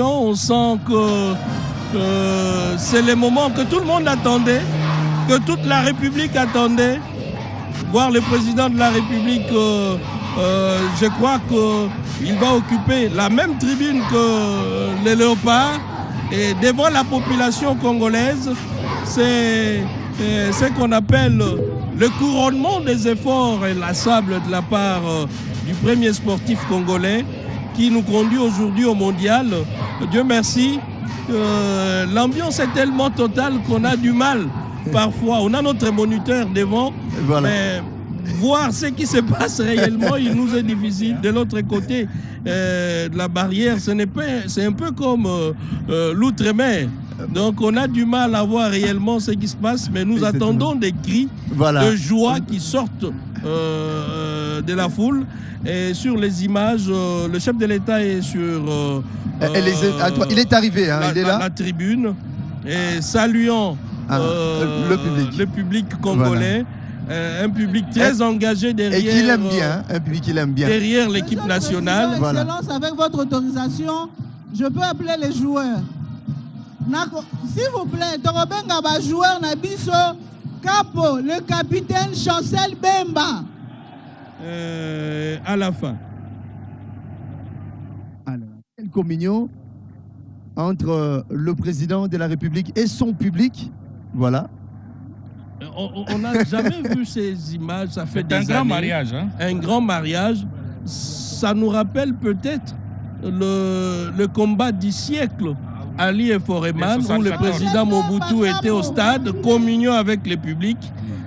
On sent que c'est le moment que tout le monde attendait, que toute la République attendait. Voir le président de la République, je crois qu'il va occuper la même tribune que les léopards. Et devant la population congolaise, c'est ce qu'on appelle le couronnement des efforts inlassables de la part du premier sportif congolais qui nous conduit aujourd'hui au mondial. Dieu merci, l'ambiance est tellement totale qu'on a du mal parfois. On a notre moniteur devant, voilà. Mais voir ce qui se passe réellement, il nous est difficile. De l'autre côté de la barrière, c'est un peu comme l'outre-mer. Donc on a du mal à voir réellement ce qui se passe, mais nous attendons des cris de joie qui sortent de la foule. Et sur les images, le chef de l'État est sur il est arrivé, hein, il est là. La tribune, et saluant le public congolais. Voilà. Un public très engagé derrière. Et qu'il aime bien, un public qu'il aime bien. Derrière l'équipe nationale. Voilà. Excellence, avec votre autorisation, je peux appeler les joueurs. S'il vous plaît, Torobenga va joueur Nabiso Capo, le capitaine Chancel Bemba. À la fin. Alors, quelle communion entre le président de la République et son public. Voilà. On n'a jamais vu ces images, ça fait des années. Un grand mariage. Hein? Un grand mariage. Ça nous rappelle peut-être le combat du siècle, Ali et Foreman, où le président Mobutu était au stade, communion avec le public.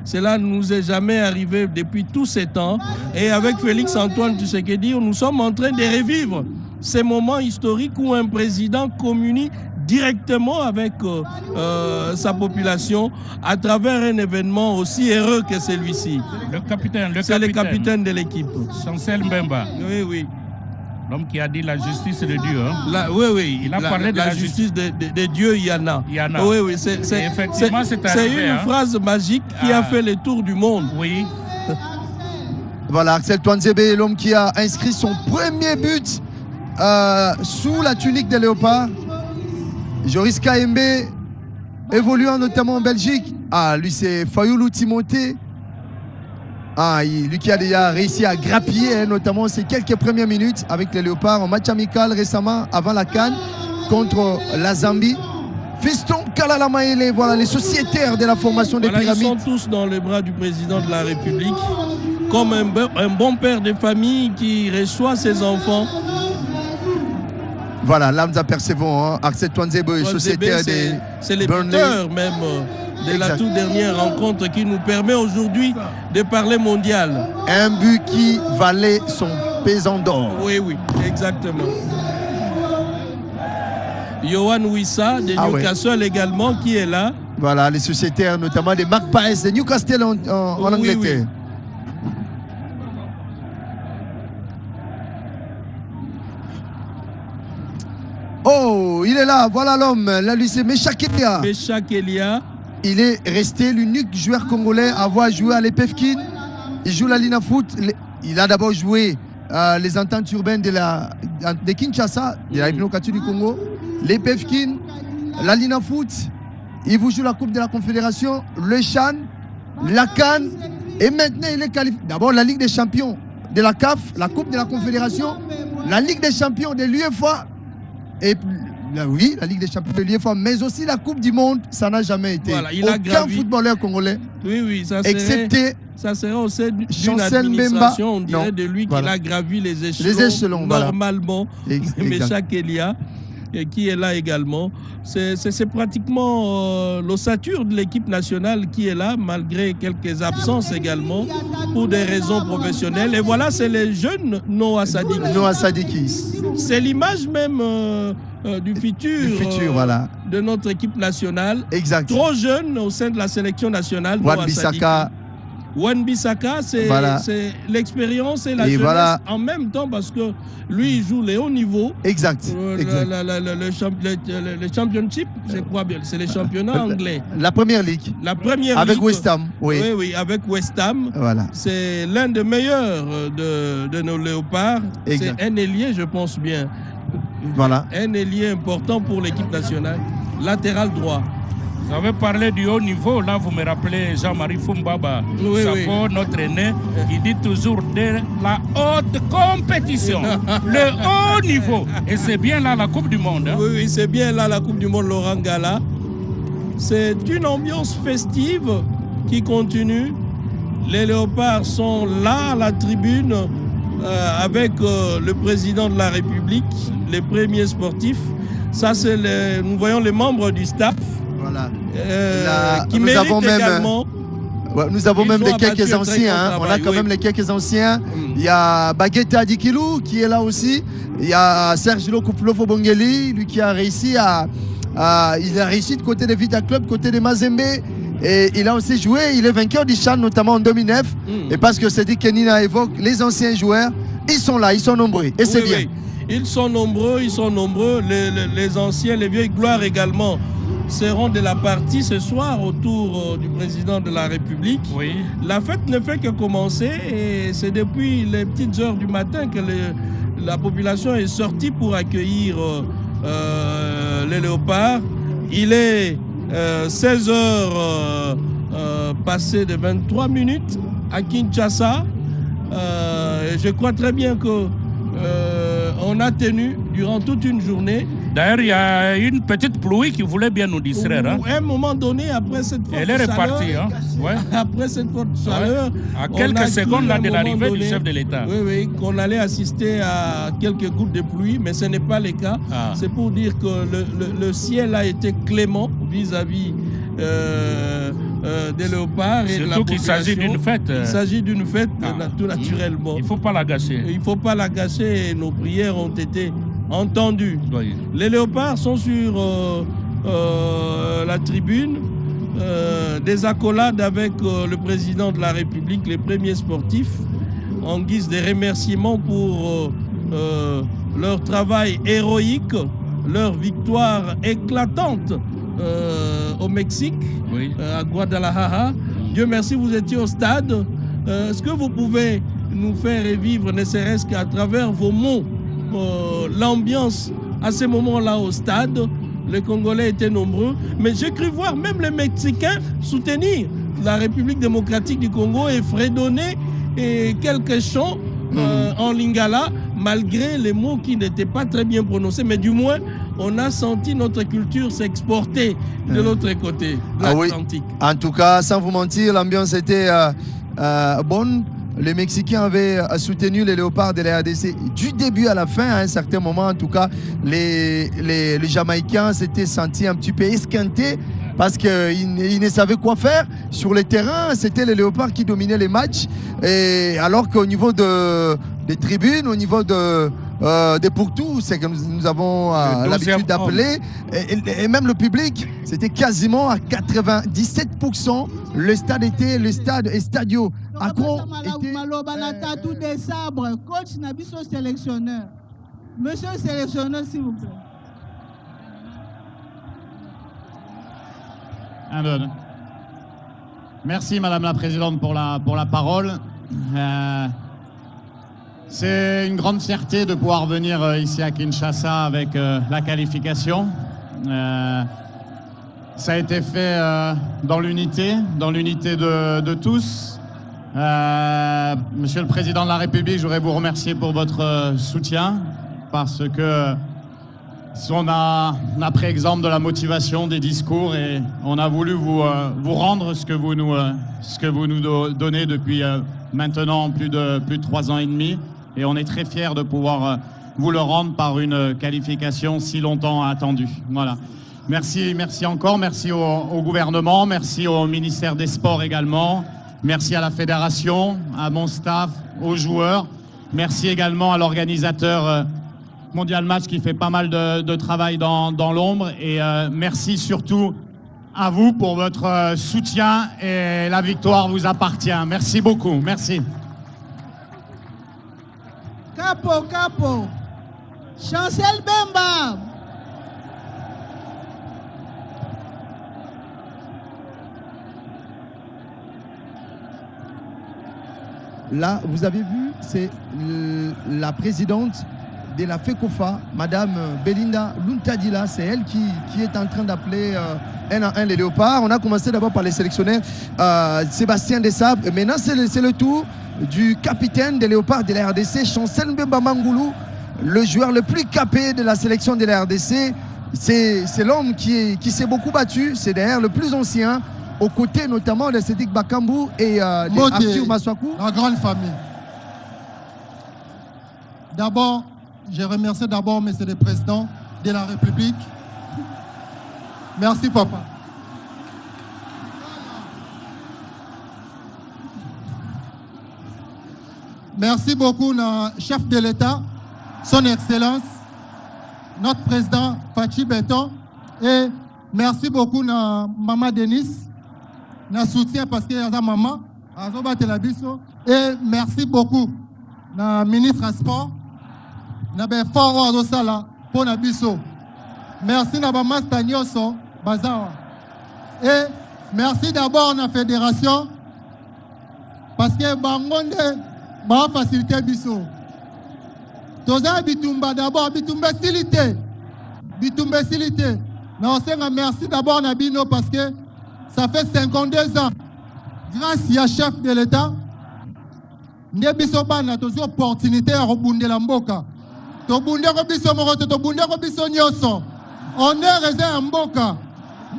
Cela ne nous est jamais arrivé depuis tous ces temps. Et avec Félix-Antoine Tshisekedi, nous sommes en train de revivre ces moments historiques où un président communie directement avec sa population à travers un événement aussi heureux que celui-ci. C'est le capitaine de l'équipe. Chancel Mbemba. Oui, oui. L'homme qui a dit la justice de Dieu. Hein? Oui, oui. Il a parlé de la justice de Dieu, il y en a. Il y en a. Oui, oui. C'est une phrase magique qui a fait le tour du monde. Oui. Voilà, Axel Touanzebe, l'homme qui a inscrit son premier but sous la tunique des léopards. Joris Kaembe, évoluant notamment en Belgique. Ah, lui, c'est Fayoulou Timothée. Ah, lui qui a déjà réussi à grappiller, notamment ces quelques premières minutes avec les Léopards en match amical récemment avant la CAN contre la Zambie. Fiston Kalala Maele, voilà les sociétaires de la formation des pyramides. Ils sont tous dans les bras du président de la République, comme un bon père de famille qui reçoit ses enfants. Voilà, là nous apercevons hein, Axel Touanzebe, sociétaire des... C'est le buteur même de la toute dernière rencontre qui nous permet aujourd'hui de parler mondial. Un but qui valait son pesant d'or. Oui, oui, exactement. Yohan Wissa de Newcastle également qui est là. Voilà, les sociétaires notamment des Magpies de Newcastle en Angleterre. Oui. Oh, il est là, voilà l'homme. Là, lui, c'est Meshak Elia. Meshak Elia. Il est resté l'unique joueur congolais à avoir joué à l'EPFKIN. Il joue la Lina Foot. Il a d'abord joué les ententes urbaines de Kinshasa, de la Hypnocatu du Congo. L'EPFKIN, la Lina Foot. Il vous joue la Coupe de la Confédération, le Chan, la CAN. Et maintenant, il est qualifié. D'abord, la Ligue des Champions de la CAF, la Coupe de la Confédération, la Ligue des Champions de l'UEFA. Et oui, la Ligue des Champions de l'UEFA, mais aussi la Coupe du Monde, ça n'a jamais été. Voilà, aucun footballeur congolais, excepté ça serait aussi d'une administration, on dirait de lui qu'il a gravi les échelons normalement. Meshak Elia, qui est là également. C'est pratiquement l'ossature de l'équipe nationale qui est là, malgré quelques absences également, pour des raisons professionnelles. Et voilà, c'est les jeunes Noah Sadiki. C'est l'image même du futur voilà. de notre équipe nationale. Exact. Trop jeune au sein de la sélection nationale. Wan-Bissaka, c'est l'expérience et la jeunesse en même temps parce que lui, il joue les hauts niveaux. Exact. Le championship, je crois bien, c'est les championnats anglais. La première ligue. Avec West Ham. Oui, avec West Ham. Voilà. C'est l'un des meilleurs de nos léopards. C'est un ailier, je pense bien. Voilà. Un ailier important pour l'équipe nationale. Latéral droit. Vous avez parlé du haut niveau, là vous me rappelez Jean-Marie Fumbaba, Oui, Sapo, notre aîné, qui dit toujours de la haute compétition, le haut niveau. Et c'est bien là la Coupe du Monde. Hein. Oui, c'est bien là la Coupe du Monde, Laurent Gala. C'est une ambiance festive qui continue. Les Léopards sont là à la tribune avec le président de la République, les premiers sportifs. Ça, c'est nous voyons les membres du staff. Voilà. Qui nous méritent avons même, également. nous avons Ils même ont les abattu quelques un très anciens. grand Hein. On a travail, quand oui. même les quelques anciens. Il y a Baguetta Dikilou qui est là aussi. Il y a Serge Lokouflofo Bongeli, lui qui a réussi il a réussi de côté des Vita Club, côté des Mazembe. Et il a aussi joué, il est vainqueur du Chan, notamment en 2009. Et parce que c'est dit que Nina évoque, les anciens joueurs, ils sont là, ils sont nombreux. Et c'est bien. Oui. Ils sont nombreux, les anciens, les vieilles gloires également seront de la partie ce soir autour du président de la République. Oui. La fête ne fait que commencer et c'est depuis les petites heures du matin que la population est sortie pour accueillir les Léopards. Il est 16 heures passées de 23 minutes à Kinshasa. Je crois très bien que on a tenu durant toute une journée. D'ailleurs, il y a une petite pluie qui voulait bien nous distraire. Hein. À un moment donné, après cette forte Elle est repartie. chaleur, Hein. Ouais. après cette forte chaleur, À on a quelques cru secondes à là, un de moment l'arrivée du donné, chef de l'État. Oui, qu'on allait assister à quelques gouttes de pluie, mais ce n'est pas le cas. Ah. C'est pour dire que le ciel a été clément vis-à-vis des Léopards et de la Surtout qu'il population. s'agit d'une fête. Il s'agit d'une fête, Ah. tout naturellement. Il ne faut pas la gâcher. Il ne faut pas la gâcher et nos prières ont été entendues. Oui. Les Léopards sont sur la tribune, des accolades avec le président de la République, les premiers sportifs, en guise de remerciements pour leur travail héroïque, leur victoire éclatante au Mexique, Oui. à Guadalajara. Dieu merci, vous étiez au stade. Est-ce que vous pouvez nous faire revivre, ne serait-ce qu'à travers vos mots, l'ambiance à ce moment-là au stade? Les Congolais étaient nombreux, mais j'ai cru voir même les Mexicains soutenir la République démocratique du Congo et fredonner quelques chants en lingala, malgré les mots qui n'étaient pas très bien prononcés, mais du moins, on a senti notre culture s'exporter de l'autre côté de l'Atlantique. En tout cas, sans vous mentir, l'ambiance était bonne. Les Mexicains avaient soutenu les Léopards de la RDC du début à la fin. À un certain moment, en tout cas, les Jamaïcains s'étaient sentis un petit peu esquintés parce qu'ils ne savaient quoi faire. Sur le terrain, c'était les Léopards qui dominaient les matchs. Et alors qu'au niveau des tribunes, au niveau des pourtours, c'est que nous avons l'habitude d'appeler, et même le public, c'était quasiment à 97%. Le stade était le stade Estadio Accro. Malobanata tout des sabres, coach Nabiso sélectionneur. Monsieur le sélectionneur, s'il vous plaît. Merci Madame la Présidente pour la parole. C'est une grande fierté de pouvoir venir ici à Kinshasa avec la qualification. Ça a été fait dans l'unité de tous. Monsieur le Président de la République, je voudrais vous remercier pour votre soutien parce que on a pris exemple de la motivation des discours et on a voulu vous rendre ce que vous nous donnez depuis maintenant plus de 3 ans et demi. Et on est très fiers de pouvoir vous le rendre par une qualification si longtemps attendue. Voilà. Merci encore. Merci au gouvernement. Merci au ministère des Sports également. Merci à la fédération, à mon staff, aux joueurs. Merci également à l'organisateur Mondial Match qui fait pas mal de travail dans l'ombre. Et merci surtout à vous pour votre soutien et la victoire vous appartient. Merci beaucoup. Merci. Capo. Chancel Bemba. Là, vous avez vu, c'est la présidente de la FECOFA, Madame Belinda Luntadila, c'est elle qui est en train d'appeler un à un les léopards. On a commencé d'abord par les sélectionneurs Sébastien Desabre. Maintenant, c'est le tour du capitaine des léopards de la RDC, Chancel Mbemba Mangoulou, le joueur le plus capé de la sélection de la RDC. C'est l'homme qui s'est beaucoup battu. C'est d'ailleurs le plus ancien, aux côtés notamment de Cédric Bakambu et Arthur Maswaku. La grande famille. D'abord, je remercie d'abord M. le Président de la République. Merci, papa. Merci beaucoup, chef de l'État, son Excellence, notre président Fachi Beton. Et merci beaucoup, maman Denise, notre soutien parce qu'il y a sa maman, et merci beaucoup, na ministre à sport. Fort pour Nabiso. Merci na Master Nyoso Bazawa. Et merci d'abord à la fédération parce que Bangonde va faciliter Biso. Toza Bitumba d'abord, Bitumba Silité. Bitumba Silité. Merci d'abord à Bino parce que ça fait 52 ans. Grâce à chef de l'État, nous avons une opportunité à rebondir la mboka. On est resté en Mboka.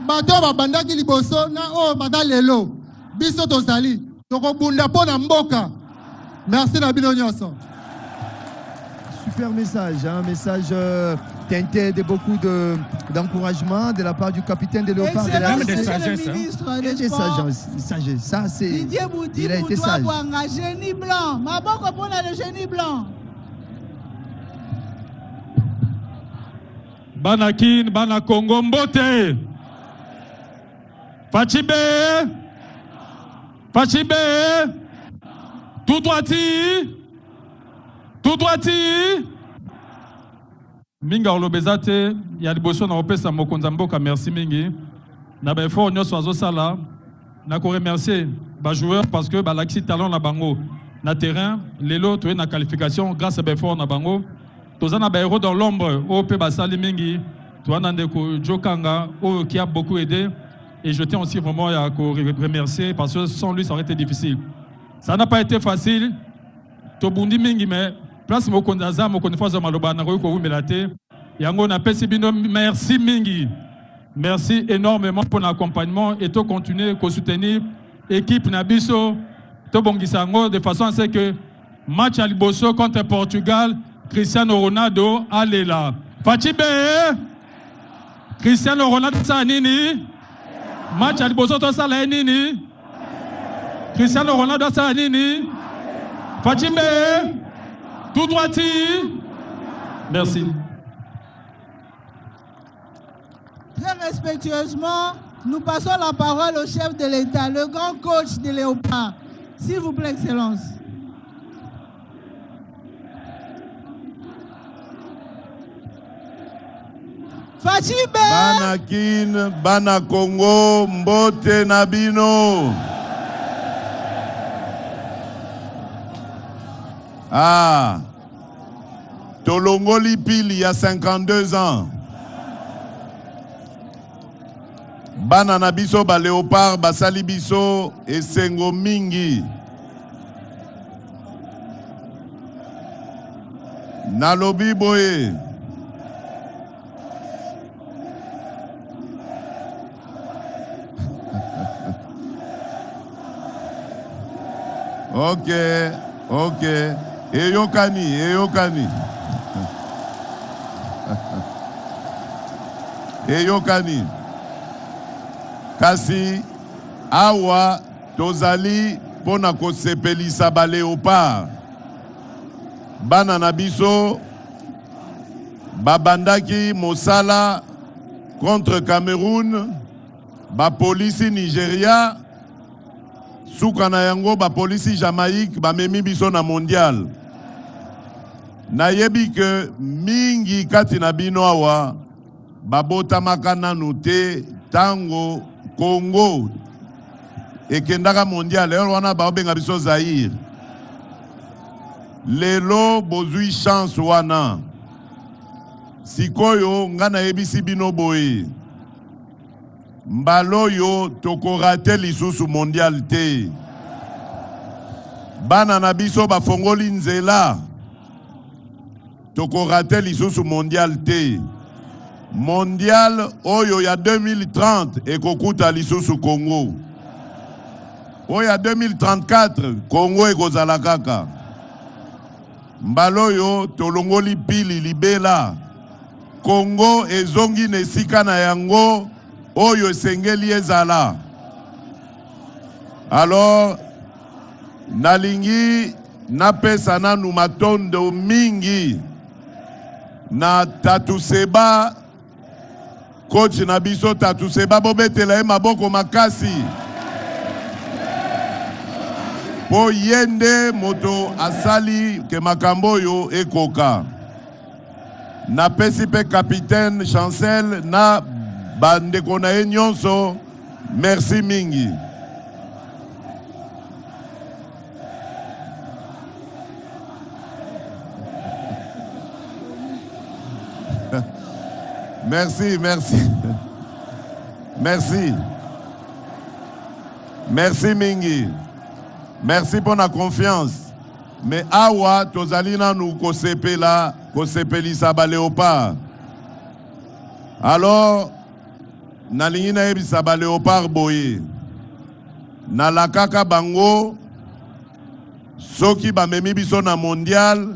Bato babandaki liboso na o badalelo. Biso tozali. Tokobunda po na Mboka. Merci na bino nyonso. Super message, un message teinté de beaucoup d'encouragement de la part du capitaine de Léopard. Excellent, de monsieur sagesse, le hein. ministre des Des Sports. sagesse. Ça, c'est. Didier Boudi, Il a été sage. un génie blanc. Maboko pour le génie blanc. Banakin, Bana Congo Mbote. Fachibe. Fachibe. Tout droiti. Tout droiti. Minga olobezate, ya liboso na opesa mokonza mboka merci mingi. Na ba effort nyoso azo sala. Na ko remercier ba joueur parce que ba laxi talent na bango na terrain, lelo to na qualification grâce à ba effort na bango. Tozana ba héros dans l'ombre au pe basali mingi. Toana ndeko Jokanga qui a beaucoup aidé et je tiens aussi vraiment à remercier parce que sans lui ça aurait été difficile. Ça n'a pas été facile. Tobundi mingi mais place mokondaza mokondefaza maloba na ko wumelate. Yango na pesi bino merci mingi. Merci énormément pour l'accompagnement et to continuer à soutenir l'équipe Nabiso to bongisango de façon à ce que match à Liboso contre Portugal Cristiano Ronaldo allez là. Fachibe Cristiano Ronaldo sa nini match à Liboso to sa la nini Cristiano Ronaldo sa nini Fachibe tout droiti. Merci. Très respectueusement, nous passons la parole au chef de l'État, le grand coach de Léopard. S'il vous plaît, Excellence. Fachibe Banakin, Bana Congo, Mbote Nabino. Ah, Tolongoli Pile, il y a 52 ans. Bana Nabiso, ba Léopard, Basali Biso et Sengo Mingi. Nalobi Boye. Ok. Eyokani. Kasi awa tozali pona kosepelisa ba Léopard. Bana na biso babandaki mosala contre Cameroun, ba polisi Nigeria, suka na yango ba polisi Jamaïque ba memi biso na mondial. Nayebi ke mingi kati na bino awa babotamaka nanu te tango Congo ekendaka mondial eyo wana baobenga biso Zaïre. Lelo bozui chance wana sikoyo nga nayebisi bino boye mbala oyo tokorate lisusu mondial te. Bana na biso bafongoli nzela tokorate lisusu mondial te. Mondial oyo ya 2030 ekokuta lisusu Congo. Oyo ya 2034 Congo ekozala kaka. Mbala oyo tolongoli pili libela. Congo ezongi na esika na yango oyo esengeli ezala. Alors nalingi napesa nanu matondo mingi na Tatuseba, coach na biso Tatuseba, bobetela ye maboko makasi po yende moto asali ke makambo yo ekoka. Napesi pe capitaine Chancel na bandeko na ye nyonso, merci mingi. Merci, merci. Merci. Merci mingi. Merci pour la confiance. Mais awa tozalina nous kosepela, kosepelisa ba léopard. Alors nalingi na yebisa ba léopard boye. Na la kaka bango soki ba memi biso na mondial.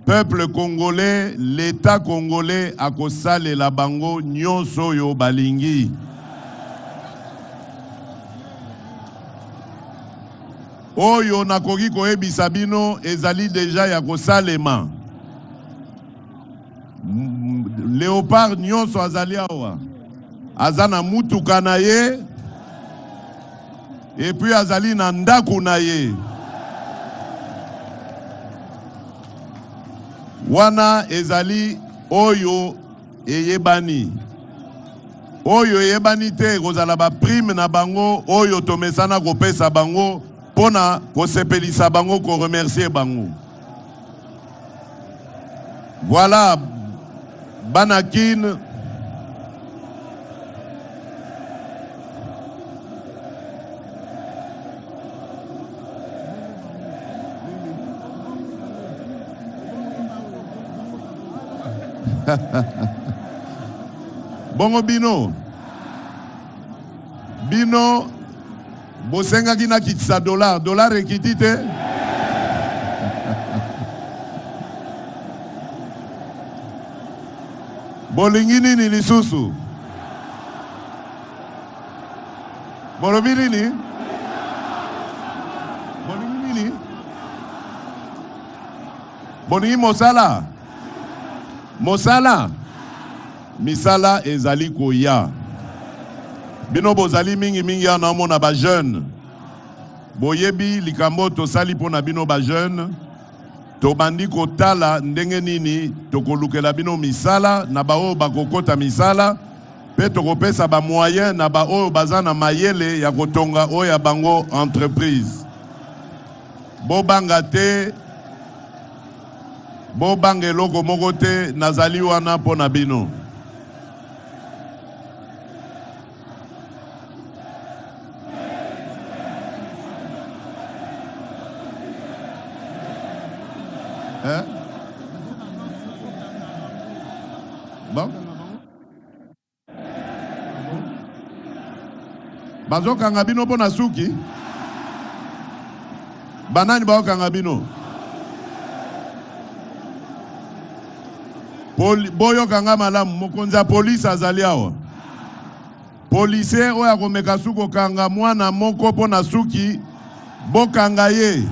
Peuple congolais, l'État congolais a kosale la bango nyonso yo balingi. Oyo nakoki koyebisa bino ezali deja ya kosalema. Léopard nyonso azali awa. Azana mutuka na ye. Et puis azali na ndaku na ye. Wana ezali oyo eyebani. Oyo eyebani te kozala ba prime na bango oyo tomesana kopesa bango pona kosepelisa bango ko remercier bango. Voilà Banakin. Bongo bino bosenga kina kitisa dollar ekiti te. Bolingi nini lisusu? Bolobi nini? Bolingi nini? Bolingi mosala? Mosala misala ezali koya. Bino bozali mingi ya na mona ba jeune. Boyebi likambo tosali pona bino ba jeune. Tobandi kotala ndenge nini tokolukela bino misala na bao bakokota misala. Pe tokopesa ba moyen na bao bazana mayele ya kotonga oya bango entreprise. Bobanga te Bobange loko moko te nazali wana pona bino. Bon. Bazokanga bino pona suki. Banani bazokanga bino. Boyo kanga malamu mokonza police azali awa. Policier oya komeka suko kanga mwana moko pona suki bokanga ye.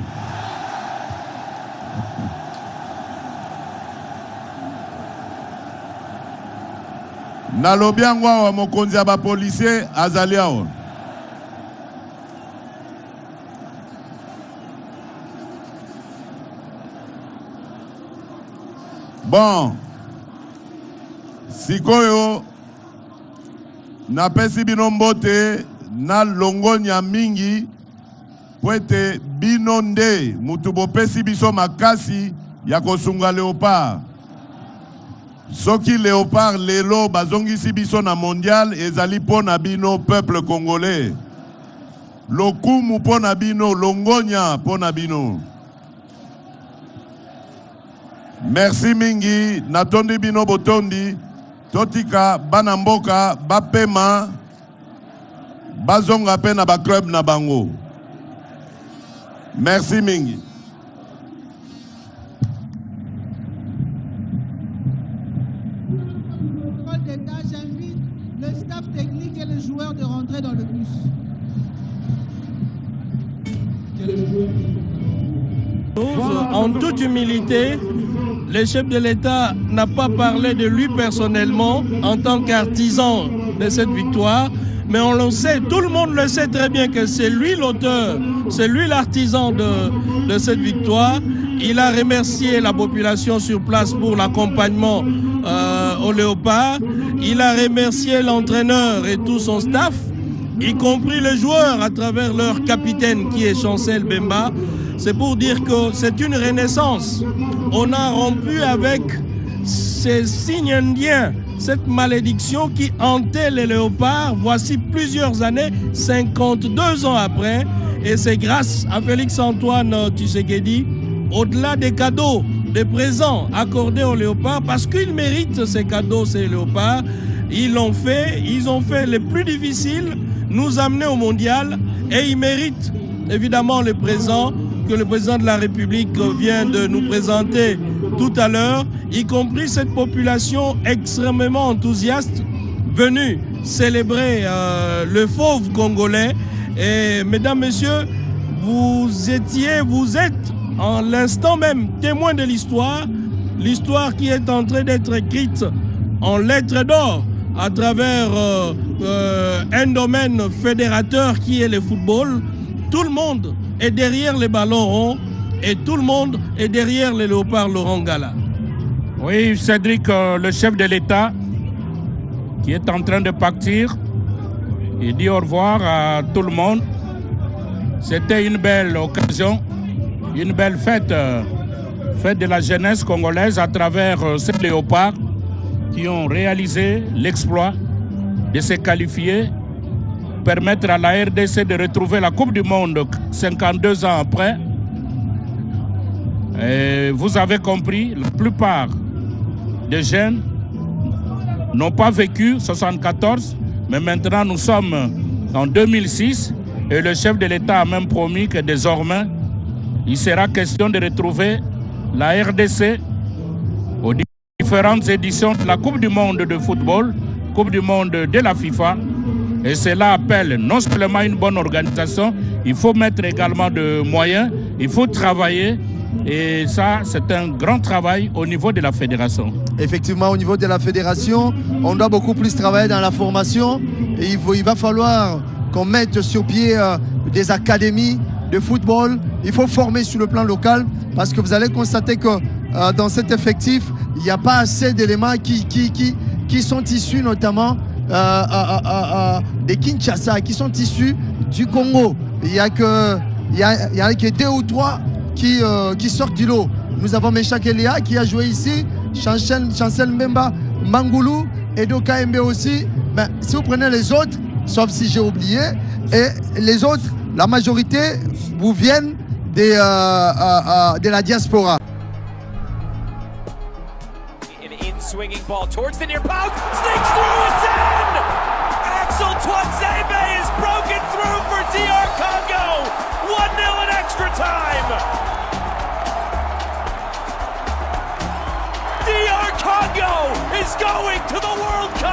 Nalobi yango awa mokonzi ya ba policier azali awa. Bon. Sikoyo napesi bino mbote na longonya mingi pwete bino nde mutu bopesi biso makasi ya kosunga Léopard. Soki Léopard lelo bazongisi biso na mondial ezali pona bino peuple congolais. Lokumu pona bino, longonya pona bino. Merci mingi, natondi bino botondi, totika banamboka, bapema, bazonga pe na ba club na bango. Merci mingi. J'invite le staff technique et les joueurs de rentrer dans le bus. En toute humilité, le chef de l'État n'a pas parlé de lui personnellement en tant qu'artisan de cette victoire, mais on le sait, tout le monde le sait très bien que c'est lui l'auteur, c'est lui l'artisan de cette victoire. Il a remercié la population sur place pour l'accompagnement au Léopard. Il a remercié l'entraîneur et tout son staff, y compris les joueurs à travers leur capitaine qui est Chancel Bemba. C'est pour dire que c'est une renaissance. On a rompu avec ces signes indiens, cette malédiction qui hantait les léopards voici plusieurs années, 52 ans après. Et c'est grâce à Félix-Antoine Tshisekedi, au-delà des cadeaux, des présents accordés aux léopards, parce qu'ils méritent ces cadeaux, ces léopards, ils ont fait les plus difficiles, nous amener au mondial, et ils méritent évidemment les présents que le président de la République vient de nous présenter tout à l'heure, y compris cette population extrêmement enthousiaste venue célébrer le fauve congolais. Et mesdames, messieurs, vous êtes en l'instant même témoin de l'histoire qui est en train d'être écrite en lettres d'or à travers un domaine fédérateur qui est le football. Tout le monde est derrière les ballons ronds et tout le monde est derrière les léopards Laurent Gala. Oui, Cédric, le chef de l'État qui est en train de partir, il dit au revoir à tout le monde. C'était une belle occasion, une belle fête, fête de la jeunesse congolaise à travers ces léopards qui ont réalisé l'exploit de se qualifier, permettre à la RDC de retrouver la Coupe du Monde 52 ans après. Et vous avez compris, la plupart des jeunes n'ont pas vécu 74, mais maintenant nous sommes en 2006 et le chef de l'État a même promis que désormais, il sera question de retrouver la RDC aux différentes éditions de la Coupe du Monde de football, Coupe du Monde de la FIFA. Et cela appelle non seulement une bonne organisation, il faut mettre également de moyens, il faut travailler. Et ça, c'est un grand travail au niveau de la fédération. Effectivement, au niveau de la fédération, on doit beaucoup plus travailler dans la formation. Et il va falloir qu'on mette sur pied des académies de football. Il faut former sur le plan local parce que vous allez constater que dans cet effectif, il n'y a pas assez d'éléments qui sont issus notamment des Kinshasa, qui sont issus du Congo. Il n'y a que 2 ou 3 qui sortent du lot. Nous avons Meshak Elia qui a joué ici, Chancel Mbemba, Mangoulou, Edo KMB aussi. Mais si vous prenez les autres, sauf si j'ai oublié, et les autres, la majorité vous viennent de la diaspora. Swinging ball towards the near post, sneaks through, it's in! Axel Tuanzebe is broken through for DR Congo! 1-0 in extra time! DR Congo is going to the World Cup!